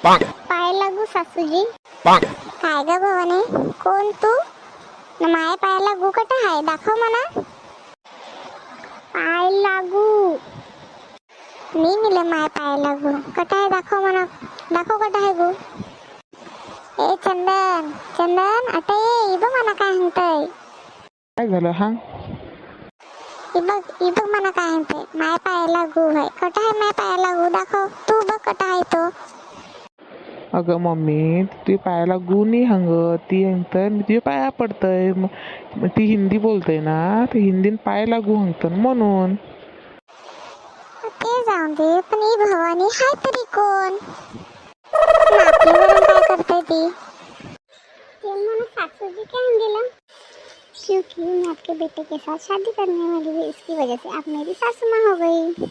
पाय लागू सासूजी. काय ग भवानी, कोण तू? न माय पाय लागू कटा आहे, दाखव मला. पाय लागू मी मिले माय पाय लागू कटा आहे, दाखव मला. दाखव कटा आहे गो. ए चंदन चंदन, आता ये बघ मला काय म्हणतय. काय झालं? हा बघ मला काय म्हणते. माय पाय लागू आहे, कटा आहे माय पाय लागू, दाखव तू बघ कटा आहे तो. अगं मम्मी, ती पायाला गुणी हंग ती हंगतर मी तुझ्या पाया पडतय. ती हिंदी बोलते ना, ती हिंदीन पाय लागू हंगतं म्हणून. ते जाऊन दे, पण ही भवानी हाय तरी कोण? नातीवरून काय करते ती? मैंने सासू जी क्या दिला, क्योंकि मैं आपके बेटे के साथ शादी करने वाली हूँ, इसकी वजह से आप मेरी सासू माँ हो गई।